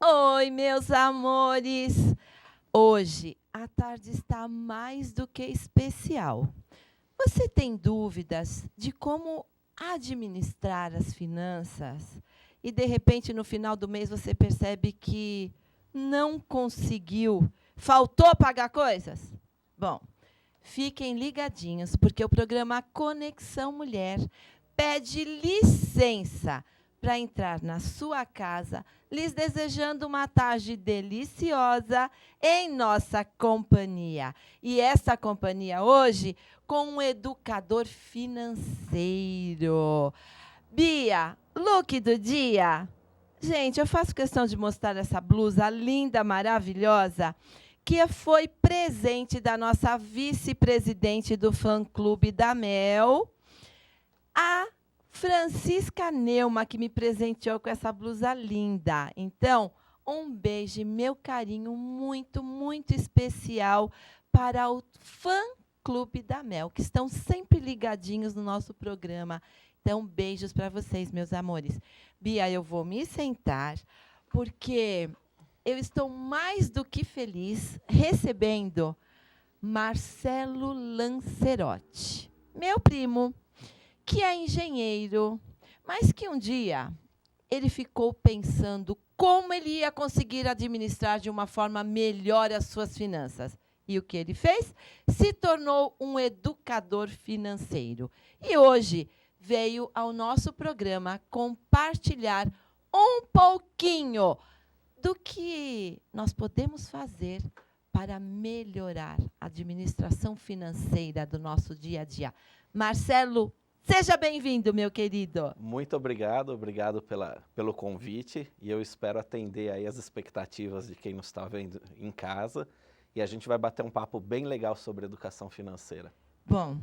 Oi, meus amores! Hoje a tarde está mais do que especial. Você tem dúvidas de como administrar as finanças e, de repente, no final do mês você percebe que não conseguiu, faltou pagar coisas? Bom, fiquem ligadinhos, porque o programa Conexão Mulher pede licença para entrar na sua casa, lhes desejando uma tarde deliciosa em nossa companhia. E essa companhia hoje com um educador financeiro. Bia, look do dia. Gente, eu faço questão de mostrar essa blusa linda, maravilhosa, que foi presente da nossa vice-presidente do fã-clube da Mel, a Francisca Neuma, que me presenteou com essa blusa linda. Então, um beijo, meu carinho muito, muito especial para o fã-clube da Mel, que estão sempre ligadinhos no nosso programa. Então, beijos para vocês, meus amores. Bia, eu vou me sentar, porque eu estou mais do que feliz recebendo Marcelo Lancerotti, meu primo, que é engenheiro, mas que um dia ele ficou pensando como ele ia conseguir administrar de uma forma melhor as suas finanças. E o que ele fez? Se tornou um educador financeiro. E hoje veio ao nosso programa compartilhar um pouquinho do que nós podemos fazer para melhorar a administração financeira do nosso dia a dia. Marcelo, seja bem-vindo, meu querido. Muito obrigado pelo convite, e eu espero atender aí as expectativas de quem nos está vendo em casa, e a gente vai bater um papo bem legal sobre educação financeira. Bom,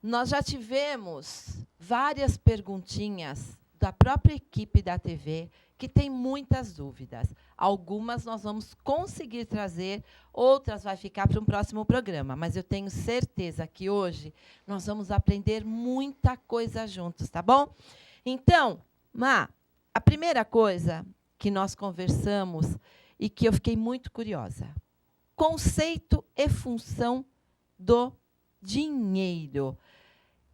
nós já tivemos várias perguntinhas da própria equipe da TV, que tem muitas dúvidas. Algumas nós vamos conseguir trazer, outras vai ficar para um próximo programa. Mas eu tenho certeza que hoje nós vamos aprender muita coisa juntos, tá bom? Então, Má, a primeira coisa que nós conversamos e que eu fiquei muito curiosa: conceito e função do dinheiro.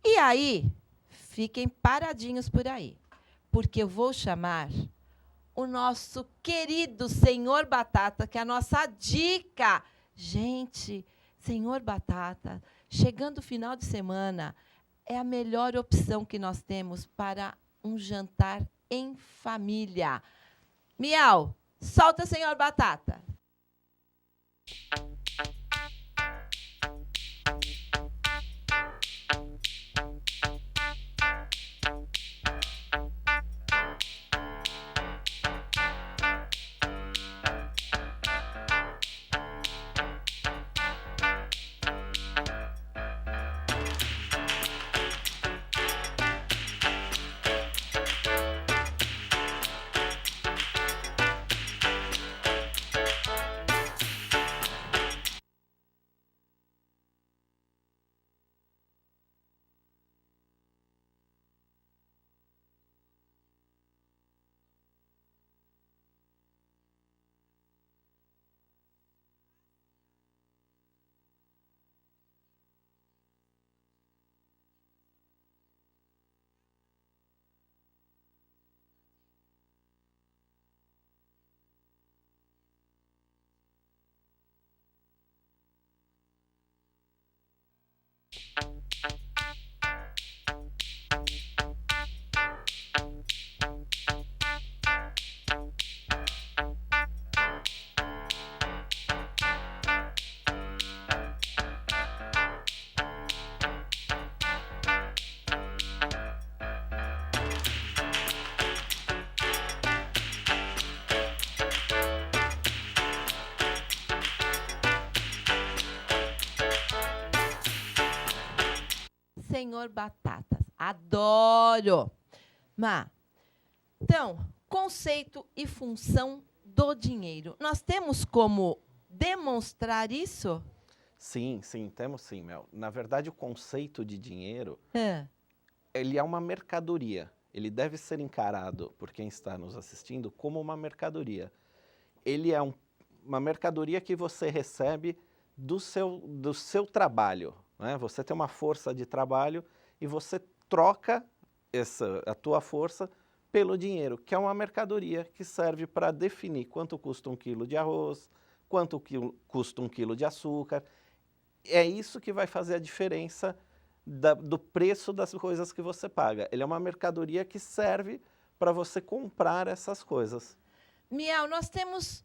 E aí, fiquem paradinhos por aí, porque eu vou chamar o nosso querido Senhor Batata, que é a nossa dica. Gente, Senhor Batata, chegando o final de semana, é a melhor opção que nós temos para um jantar em família. Miau, solta, Senhor Batata. Senhor Batatas. Adoro! Má, então, conceito e função do dinheiro. Nós temos como demonstrar isso? Sim, temos sim, Mel. Na verdade, o conceito de dinheiro, É. ele é uma mercadoria. ele deve ser encarado, por quem está nos assistindo, como uma mercadoria. Ele é uma mercadoria que você recebe do seu trabalho, né? Você tem uma força de trabalho e você troca a tua força pelo dinheiro, que é uma mercadoria que serve para definir quanto custa 1 quilo de arroz, quanto custa 1 quilo de açúcar. É isso que vai fazer a diferença do preço das coisas que você paga. Ele é uma mercadoria que serve para você comprar essas coisas. Miel, nós temos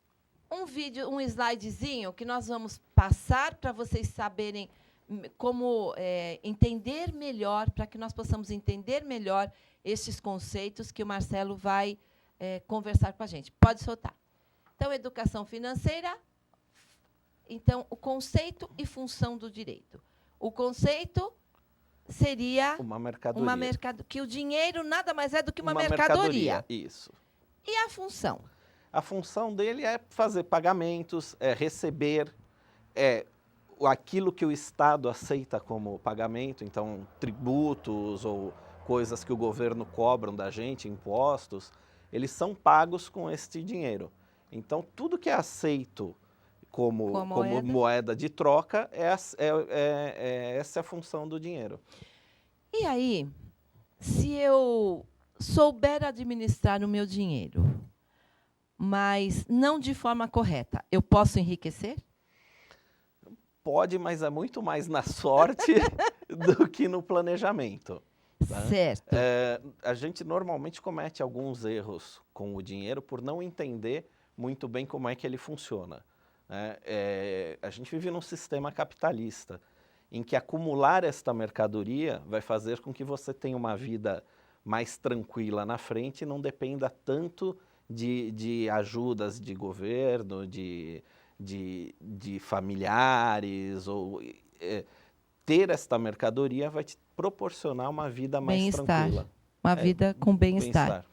um vídeo, um slidezinho que nós vamos passar para vocês saberem como entender melhor, para que nós possamos entender melhor esses conceitos que o Marcelo vai conversar com a gente. Pode soltar. Então, educação financeira. Então, o conceito e função do direito. O conceito seria uma mercadoria. Que o dinheiro nada mais é do que uma mercadoria. Isso. E a função? A função dele é fazer pagamentos, é receber aquilo que o Estado aceita como pagamento, então tributos ou coisas que o governo cobra da gente, impostos, eles são pagos com este dinheiro. Então, tudo que é aceito como moeda de troca, essa é a função do dinheiro. E aí, se eu souber administrar o meu dinheiro, mas não de forma correta, eu posso enriquecer? Pode, mas é muito mais na sorte do que no planejamento. Tá? Certo. A gente normalmente comete alguns erros com o dinheiro por não entender muito bem como é que ele funciona. A gente vive num sistema capitalista, em que acumular esta mercadoria vai fazer com que você tenha uma vida mais tranquila na frente e não dependa tanto de ajudas de governo, de familiares. Ter esta mercadoria vai te proporcionar uma vida mais tranquila. Uma vida com bem-estar.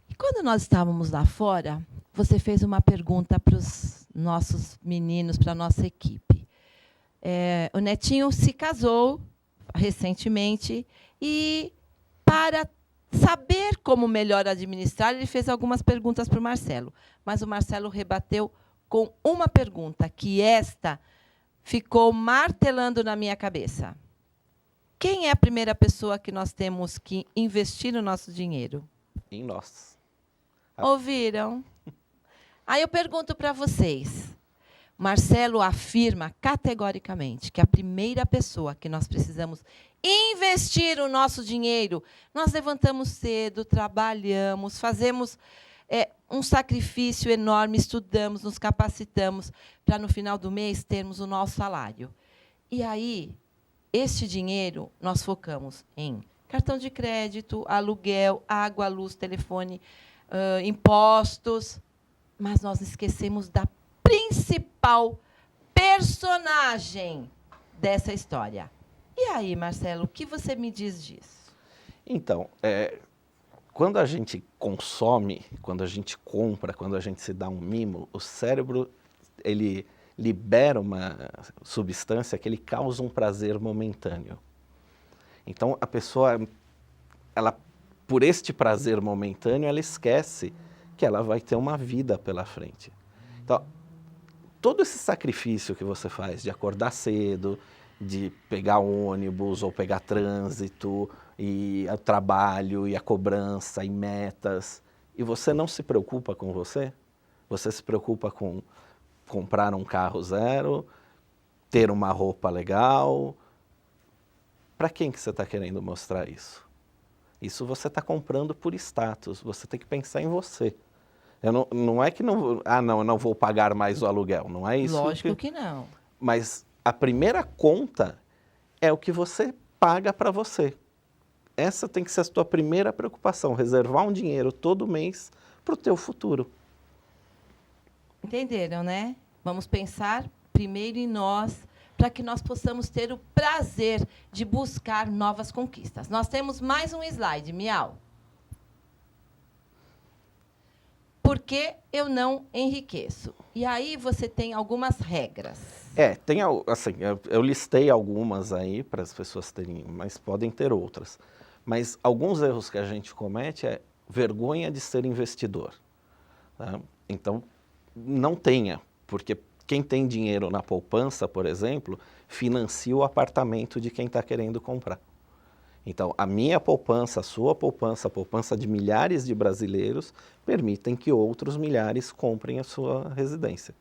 E quando nós estávamos lá fora, você fez uma pergunta para os nossos meninos, para a nossa equipe. O Netinho se casou recentemente e, para saber como melhor administrar, ele fez algumas perguntas para o Marcelo. Mas o Marcelo rebateu com uma pergunta, que esta ficou martelando na minha cabeça. Quem é a primeira pessoa que nós temos que investir o nosso dinheiro? Em nós. Ouviram? Aí eu pergunto para vocês. Marcelo afirma categoricamente que a primeira pessoa que nós precisamos investir o nosso dinheiro, nós levantamos cedo, trabalhamos, fazemos um sacrifício enorme, estudamos, nos capacitamos para, no final do mês, termos o nosso salário. E aí, este dinheiro, nós focamos em cartão de crédito, aluguel, água, luz, telefone, impostos, mas nós esquecemos da principal personagem dessa história. E aí, Marcelo, o que você me diz disso? Então, quando a gente consome, quando a gente compra, quando a gente se dá um mimo, o cérebro ele libera uma substância que ele causa um prazer momentâneo. Então, a pessoa, por este prazer momentâneo, ela esquece que ela vai ter uma vida pela frente. Então, todo esse sacrifício que você faz de acordar cedo, de pegar ônibus ou pegar trânsito, e o trabalho, e a cobrança, e metas, e você não se preocupa com você? Você se preocupa com comprar um carro zero, ter uma roupa legal? Para quem que você está querendo mostrar isso? Isso você está comprando por status, você tem que pensar em você. Não é que eu não vou pagar mais o aluguel, não é isso? Lógico que não. Mas a primeira conta é o que você paga para você. Essa tem que ser a tua primeira preocupação, reservar um dinheiro todo mês para o teu futuro. Entenderam, né? Vamos pensar primeiro em nós, para que nós possamos ter o prazer de buscar novas conquistas. Nós temos mais um slide, Miau. Por que eu não enriqueço? E aí você tem algumas regras. Eu listei algumas aí para as pessoas terem, mas podem ter outras. Mas alguns erros que a gente comete é vergonha de ser investidor. Tá? Então, não tenha, porque quem tem dinheiro na poupança, por exemplo, financia o apartamento de quem está querendo comprar. Então, a minha poupança, a sua poupança, a poupança de milhares de brasileiros, permitem que outros milhares comprem a sua residência.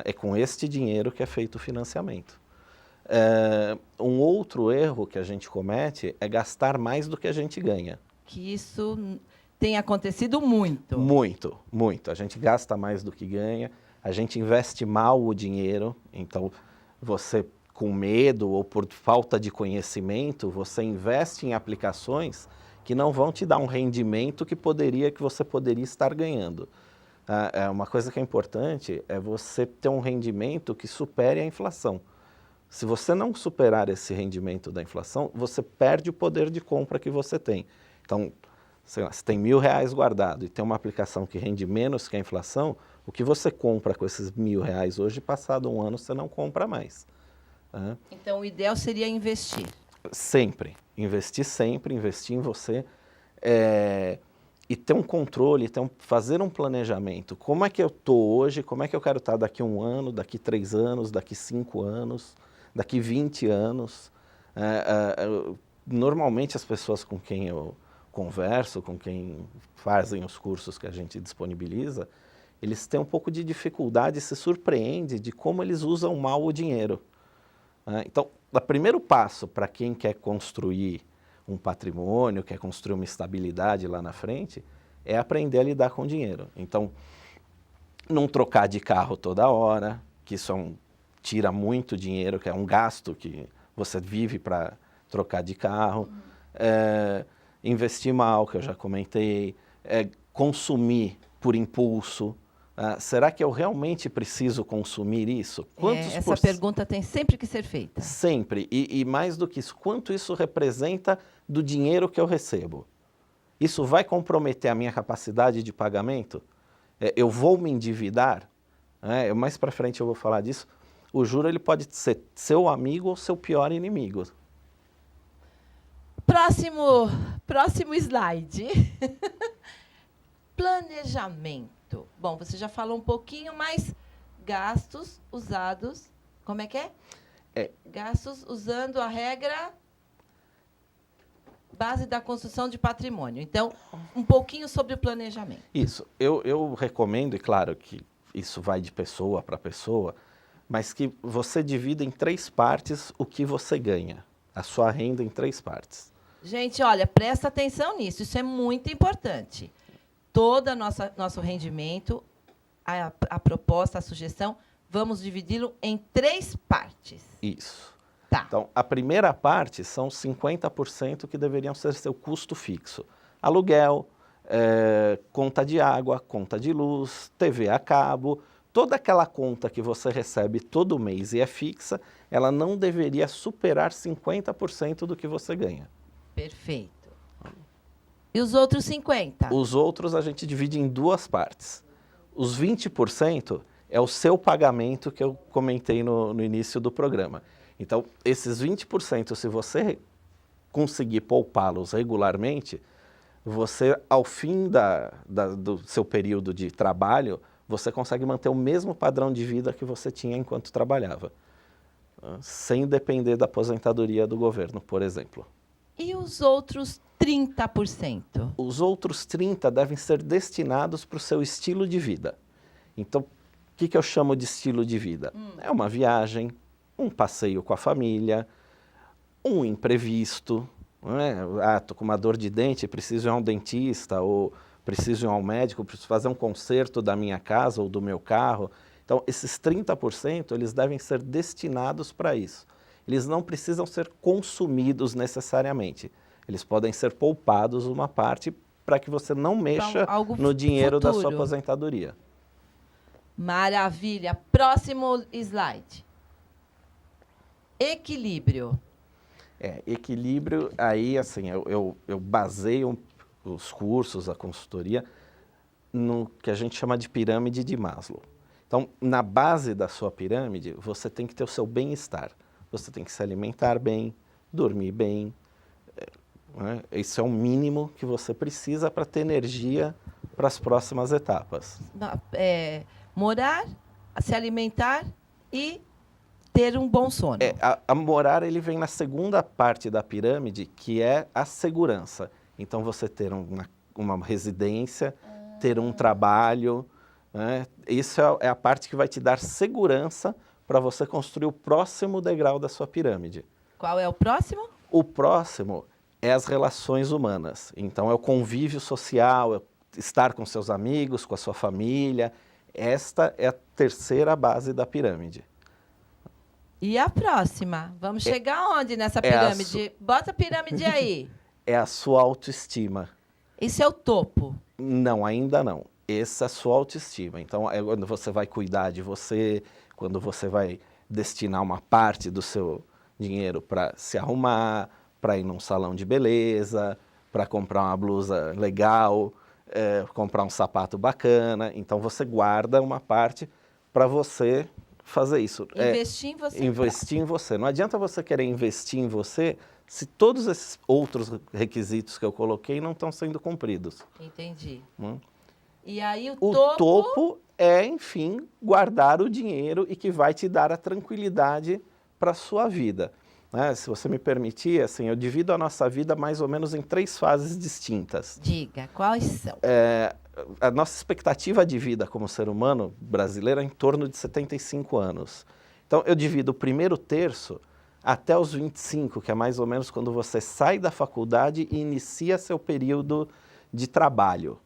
É com este dinheiro que é feito o financiamento. Um outro erro que a gente comete é gastar mais do que a gente ganha. Que isso tem acontecido muito. Muito, muito. A gente gasta mais do que ganha, a gente investe mal o dinheiro, então você, com medo ou por falta de conhecimento, você investe em aplicações que não vão te dar um rendimento que você poderia estar ganhando. Uma coisa que é importante é você ter um rendimento que supere a inflação. Se você não superar esse rendimento da inflação, você perde o poder de compra que você tem. Então, sei lá, se tem R$1.000 guardado e tem uma aplicação que rende menos que a inflação, o que você compra com esses R$1.000 hoje, passado um ano, você não compra mais. Então, o ideal seria investir. Sempre. Investir em você. E ter um controle, fazer um planejamento. Como é que eu estou hoje, como é que eu quero estar daqui 1 ano, daqui 3 anos, daqui 5 anos, daqui 20 anos. Normalmente as pessoas com quem eu converso, com quem fazem os cursos que a gente disponibiliza, eles têm um pouco de dificuldade, se surpreende de como eles usam mal o dinheiro. Então, o primeiro passo para quem quer construir um patrimônio, quer construir uma estabilidade lá na frente, é aprender a lidar com dinheiro. Então, não trocar de carro toda hora, que isso tira muito dinheiro, que é um gasto que você vive para trocar de carro. Investir mal, que eu já comentei. Consumir por impulso. Será que eu realmente preciso consumir isso? Essa pergunta tem sempre que ser feita. Sempre. E mais do que isso, quanto isso representa do dinheiro que eu recebo? Isso vai comprometer a minha capacidade de pagamento? Eu vou me endividar? Mais para frente eu vou falar disso. O juro ele pode ser seu amigo ou seu pior inimigo. Próximo slide. Planejamento. Bom, você já falou um pouquinho, mas gastos usados... Como é que é? Gastos usando a regra base da construção de patrimônio. Então, um pouquinho sobre o planejamento. Isso. Eu recomendo, e claro que isso vai de pessoa para pessoa, mas que você divida em 3 partes o que você ganha. A sua renda em 3 partes. Gente, olha, presta atenção nisso. Isso é muito importante. Todo nosso rendimento, a proposta, a sugestão, vamos dividi-lo em 3 partes. Isso. Tá. Então, a primeira parte são 50% que deveriam ser seu custo fixo. Aluguel, conta de água, conta de luz, TV a cabo, toda aquela conta que você recebe todo mês e é fixa, ela não deveria superar 50% do que você ganha. Perfeito. E os outros 50%? Os outros a gente divide em 2 partes. Os 20% é o seu pagamento que eu comentei no início do programa. Então, esses 20%, se você conseguir poupá-los regularmente, você, ao fim do seu período de trabalho, você consegue manter o mesmo padrão de vida que você tinha enquanto trabalhava, sem depender da aposentadoria do governo, por exemplo. E os outros 30%? Os outros 30% devem ser destinados para o seu estilo de vida. Então, o que eu chamo de estilo de vida? É uma viagem, um passeio com a família, um imprevisto. Não é? Estou com uma dor de dente, preciso ir a um dentista, ou preciso ir ao médico, preciso fazer um conserto da minha casa ou do meu carro. Então, esses 30%, eles devem ser destinados para isso. Eles não precisam ser consumidos necessariamente. Eles podem ser poupados uma parte para que você não mexa no dinheiro da sua aposentadoria. Maravilha. Próximo slide. Equilíbrio. Equilíbrio, aí assim, eu baseio os cursos, a consultoria, no que a gente chama de pirâmide de Maslow. Então, na base da sua pirâmide, você tem que ter o seu bem-estar. Você tem que se alimentar bem, dormir bem, né? Isso é o mínimo que você precisa para ter energia para as próximas etapas. Morar, se alimentar e ter um bom sono. A morar, ele vem na segunda parte da pirâmide, que é a segurança. Então, você ter uma residência, ter um trabalho, né? Isso é a parte que vai te dar segurança para você construir o próximo degrau da sua pirâmide. Qual é o próximo? O próximo é as relações humanas. Então, é o convívio social, é estar com seus amigos, com a sua família. Esta é a terceira base da pirâmide. E a próxima? Vamos chegar aonde nessa pirâmide? Bota a pirâmide aí. É a sua autoestima. Isso é o topo? Não, ainda não. Essa é a sua autoestima. Então, é quando você vai cuidar de você, quando você vai destinar uma parte do seu dinheiro para se arrumar, para ir num salão de beleza, para comprar uma blusa legal, comprar um sapato bacana. Então, você guarda uma parte para você fazer isso. Investir em você. Investir em você. Não adianta você querer investir em você se todos esses outros requisitos que eu coloquei não estão sendo cumpridos. Entendi. E aí o topo é, enfim, guardar o dinheiro e que vai te dar a tranquilidade para a sua vida. Né? Se você me permitir, assim, eu divido a nossa vida mais ou menos em 3 fases distintas. Diga, quais são? A nossa expectativa de vida como ser humano brasileiro é em torno de 75 anos. Então, eu divido o primeiro terço até os 25, que é mais ou menos quando você sai da faculdade e inicia seu período de trabalho.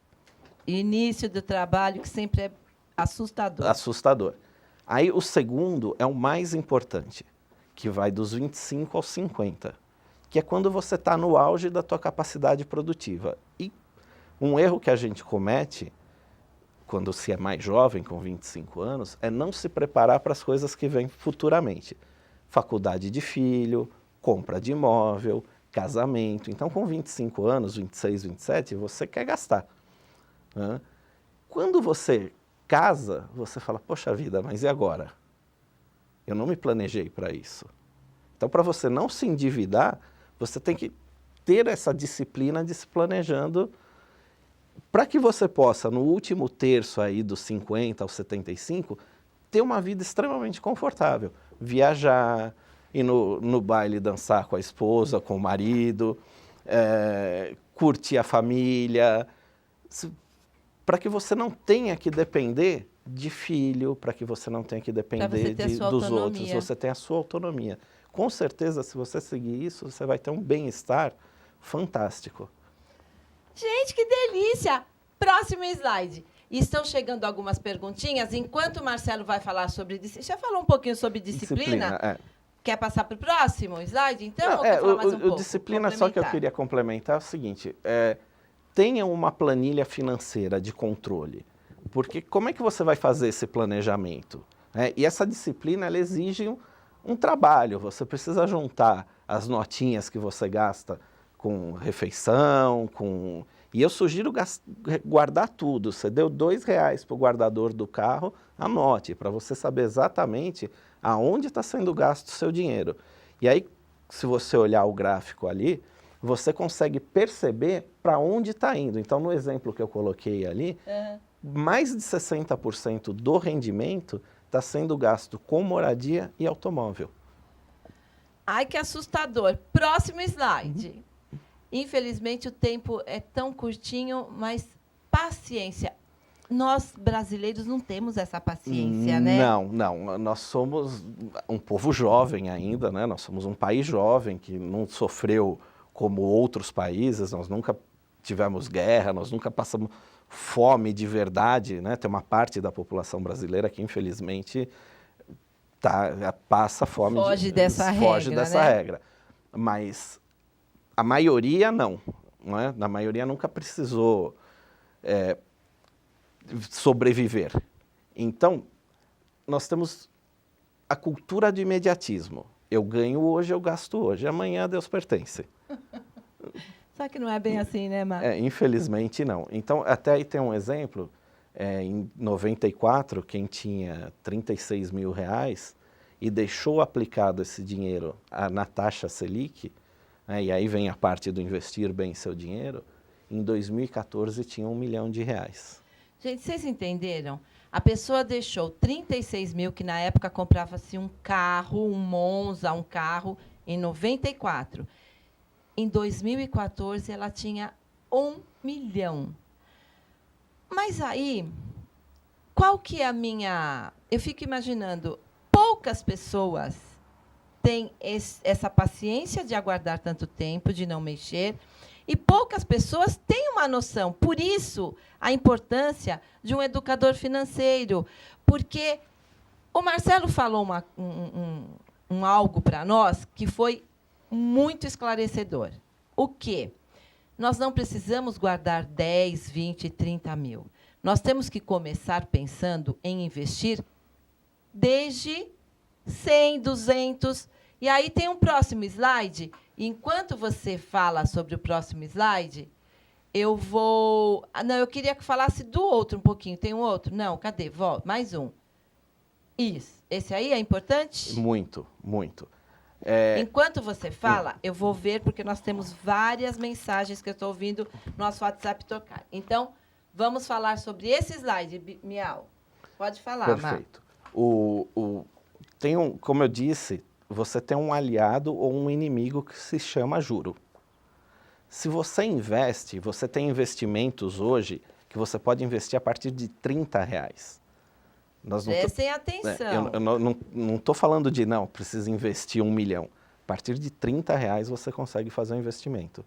Início do trabalho, que sempre é assustador. Assustador. Aí, o segundo é o mais importante, que vai dos 25 aos 50, que é quando você está no auge da tua capacidade produtiva. E um erro que a gente comete, quando se é mais jovem, com 25 anos, é não se preparar para as coisas que vêm futuramente. Faculdade de filho, compra de imóvel, casamento. Então, com 25 anos, 26, 27, você quer gastar. Né? Quando você casa, você fala, poxa vida, mas e agora? Eu não me planejei para isso. Então, para você não se endividar, você tem que ter essa disciplina de se planejando para que você possa, no último terço aí dos 50 aos 75, ter uma vida extremamente confortável. Viajar, ir no baile dançar com a esposa, com o marido, curtir a família, para que você não tenha que depender de filho, para que você não tenha que depender dos outros, você tem a sua autonomia. Com certeza, se você seguir isso, você vai ter um bem-estar fantástico. Gente, que delícia! Próximo slide. Estão chegando algumas perguntinhas. Enquanto o Marcelo vai falar sobre disciplina... Já falou um pouquinho sobre disciplina? Quer passar para o próximo slide, então? Não, ou quer falar mais um pouco? Disciplina, só que eu queria complementar, é o seguinte. Tenha uma planilha financeira de controle. Porque como é que você vai fazer esse planejamento? E essa disciplina, ela exige um trabalho. Você precisa juntar as notinhas que você gasta com refeição, E eu sugiro guardar tudo. Você deu R$2 para o guardador do carro, anote, para você saber exatamente aonde está sendo gasto o seu dinheiro. E aí, se você olhar o gráfico ali, você consegue perceber para onde está indo. Então, no exemplo que eu coloquei ali, mais de 60% do rendimento está sendo gasto com moradia e automóvel. Ai, que assustador. Próximo slide. Infelizmente, o tempo é tão curtinho, mas paciência. Nós, brasileiros, não temos essa paciência, né? Não. Nós somos um povo jovem ainda, né? Nós somos um país jovem que não sofreu como outros países, nós nunca tivemos guerra, nós nunca passamos fome de verdade, né? Tem uma parte da população brasileira que, infelizmente, passa fome. Foge dessa regra. Mas a maioria não é? A maioria nunca precisou sobreviver. Então, nós temos a cultura do imediatismo. Eu ganho hoje, eu gasto hoje. Amanhã, Deus pertence. Só que não é bem assim, né, Marcos? Infelizmente, não. Então, até aí tem um exemplo. Em 94, quem tinha R$36 mil e deixou aplicado esse dinheiro na taxa Selic, né? E aí vem a parte do investir bem seu dinheiro. Em 2014 tinha R$1 milhão. Gente, vocês entenderam? A pessoa deixou 36 mil, que na época comprava-se um carro, um Monza, um carro, em 94. Em 2014, ela tinha 1 milhão. Mas aí, qual que é a minha... Eu fico imaginando, poucas pessoas têm essa paciência de aguardar tanto tempo, de não mexer, e poucas pessoas têm uma noção. Por isso, a importância de um educador financeiro. Porque o Marcelo falou algo para nós que foi muito esclarecedor. O quê? Nós não precisamos guardar 10, 20, 30 mil. Nós temos que começar pensando em investir desde 100, 200. E aí tem um próximo slide. Enquanto você fala sobre o próximo slide, eu vou... Não, eu queria que falasse do outro um pouquinho. Tem um outro? Não, cadê? Volta. Mais um. Isso. Esse aí é importante? Muito, muito. Enquanto você fala, eu vou ver, porque nós temos várias mensagens que eu estou ouvindo no nosso WhatsApp tocar. Então, vamos falar sobre esse slide, Miau. Pode falar, Perfeito. Como eu disse, você tem um aliado ou um inimigo que se chama juro. Se você investe, você tem investimentos hoje que você pode investir a partir de R$30. Prestem atenção. Eu não estou falando de, precisa investir 1 milhão. A partir de R$30 você consegue fazer um investimento.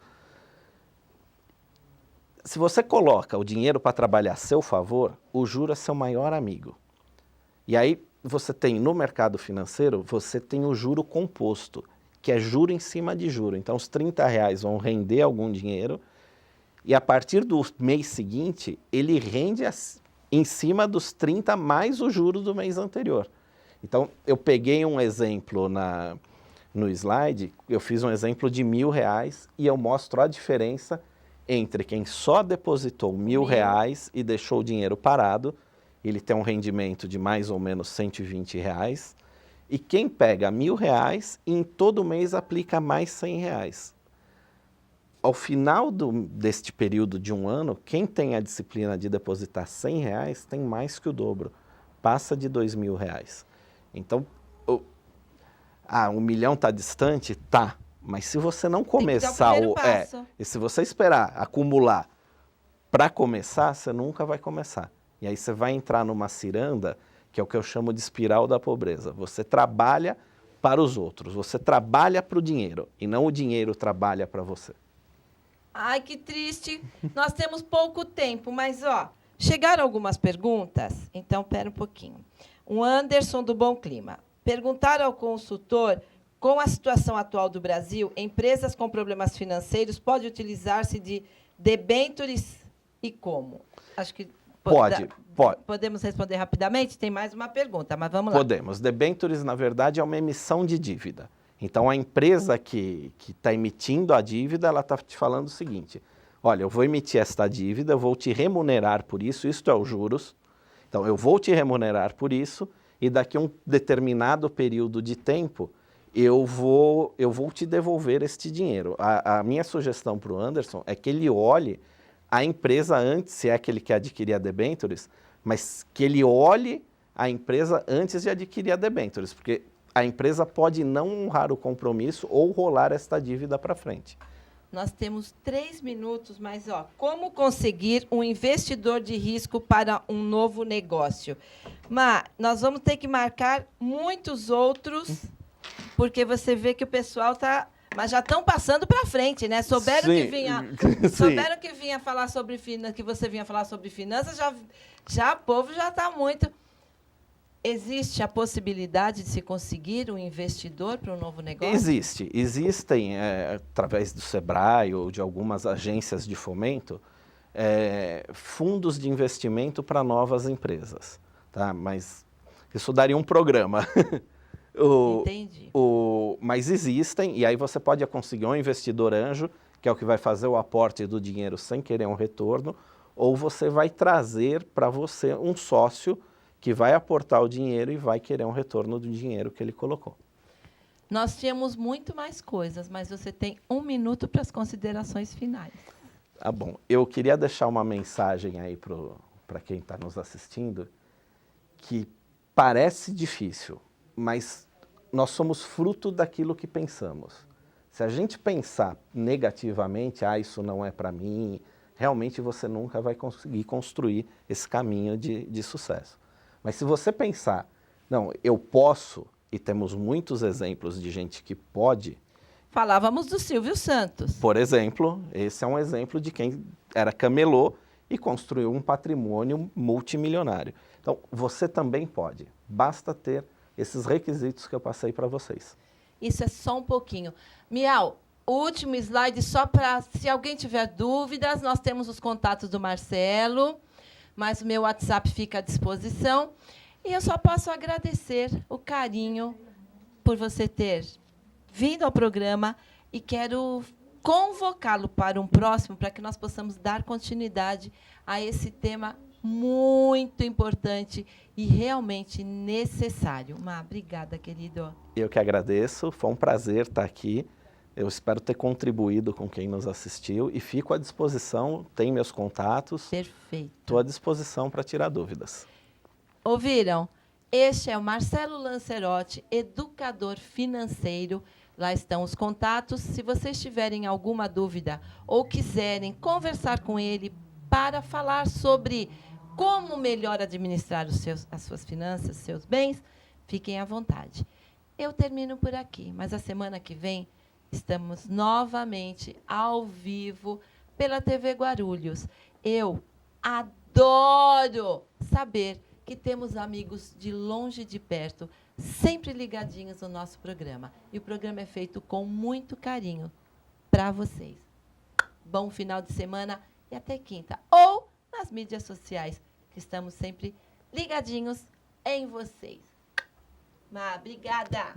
Se você coloca o dinheiro para trabalhar a seu favor, o juro é seu maior amigo. E aí você tem, no mercado financeiro, você tem o juro composto, que é juro em cima de juro. Então, os R$30 vão render algum dinheiro e, a partir do mês seguinte, ele rende em cima dos 30 mais o juro do mês anterior. Então, eu peguei um exemplo no slide, eu fiz um exemplo de R$1.000 e eu mostro a diferença entre quem só depositou R$1.000 e deixou o dinheiro parado, ele tem um rendimento de mais ou menos R$120, e quem pega R$1.000 e em todo mês aplica mais R$100. Ao final deste período de um ano, quem tem a disciplina de depositar R$100 tem mais que o dobro, passa de R$2.000. Então, 1 milhão está distante? Tá, mas se você não começar, e se você esperar acumular para começar, você nunca vai começar. E aí você vai entrar numa ciranda, que é o que eu chamo de espiral da pobreza. Você trabalha para os outros, você trabalha para o dinheiro, e não o dinheiro trabalha para você. Ai, que triste. Nós temos pouco tempo, mas, chegaram algumas perguntas. Então, espera um pouquinho. O Anderson, do Bom Clima. Perguntaram ao consultor, com a situação atual do Brasil, empresas com problemas financeiros podem utilizar-se de debêntures e como? Acho que pode. Podemos responder rapidamente? Tem mais uma pergunta, mas vamos lá. Podemos. Debêntures, na verdade, é uma emissão de dívida. Então, a empresa que está emitindo a dívida, ela está te falando o seguinte: olha, eu vou emitir esta dívida, eu vou te remunerar por isso, isto é os juros. Então, eu vou te remunerar por isso, e daqui a um determinado período de tempo, eu vou te devolver este dinheiro. A minha sugestão para o Anderson é que ele olhe a empresa antes, se é que ele quer adquirir a debêntures, mas que ele olhe a empresa antes de adquirir a debêntures, porque a empresa pode não honrar o compromisso ou rolar esta dívida para frente. Nós temos 3 minutos, mas como conseguir um investidor de risco para um novo negócio? Nós vamos ter que marcar muitos outros, porque você vê que o pessoal está... Mas já estão passando para frente, né? Souberam que vinha falar sobre finanças, que você vinha falar sobre finanças, o povo já está muito... Existe a possibilidade de se conseguir um investidor para um novo negócio? Existe. Existem, através do Sebrae ou de algumas agências de fomento, fundos de investimento para novas empresas. Tá? Mas isso daria um programa. Entendi. Mas existem, e aí você pode conseguir um investidor anjo, que é o que vai fazer o aporte do dinheiro sem querer um retorno, ou você vai trazer para você um sócio que vai aportar o dinheiro e vai querer um retorno do dinheiro que ele colocou. Nós tínhamos muito mais coisas, mas você tem 1 minuto para as considerações finais. Tá bom. Eu queria deixar uma mensagem aí para quem está nos assistindo, que parece difícil, mas nós somos fruto daquilo que pensamos. Se a gente pensar negativamente, isso não é para mim, realmente você nunca vai conseguir construir esse caminho de sucesso. Mas se você pensar, não, eu posso, e temos muitos exemplos de gente que pode. Falávamos do Silvio Santos. Por exemplo, esse é um exemplo de quem era camelô e construiu um patrimônio multimilionário. Então, você também pode. Basta ter esses requisitos que eu passei para vocês. Isso é só um pouquinho. Miau, último slide, só para, se alguém tiver dúvidas, nós temos os contatos do Marcelo, mas o meu WhatsApp fica à disposição. E eu só posso agradecer o carinho por você ter vindo ao programa e quero convocá-lo para um próximo, para que nós possamos dar continuidade a esse tema muito importante e realmente necessário. Obrigada, querido. Eu que agradeço, foi um prazer estar aqui. Eu espero ter contribuído com quem nos assistiu e fico à disposição, tem meus contatos. Perfeito. Estou à disposição para tirar dúvidas. Ouviram? Este é o Marcelo Lancerotti, educador financeiro. Lá estão os contatos. Se vocês tiverem alguma dúvida ou quiserem conversar com ele para falar sobre como melhor administrar as suas finanças, seus bens, fiquem à vontade. Eu termino por aqui, mas a semana que vem estamos novamente ao vivo pela TV Guarulhos. Eu adoro saber que temos amigos de longe e de perto, sempre ligadinhos no nosso programa. E o programa é feito com muito carinho para vocês. Bom final de semana e até quinta. Ou nas mídias sociais, que estamos sempre ligadinhos em vocês. Obrigada!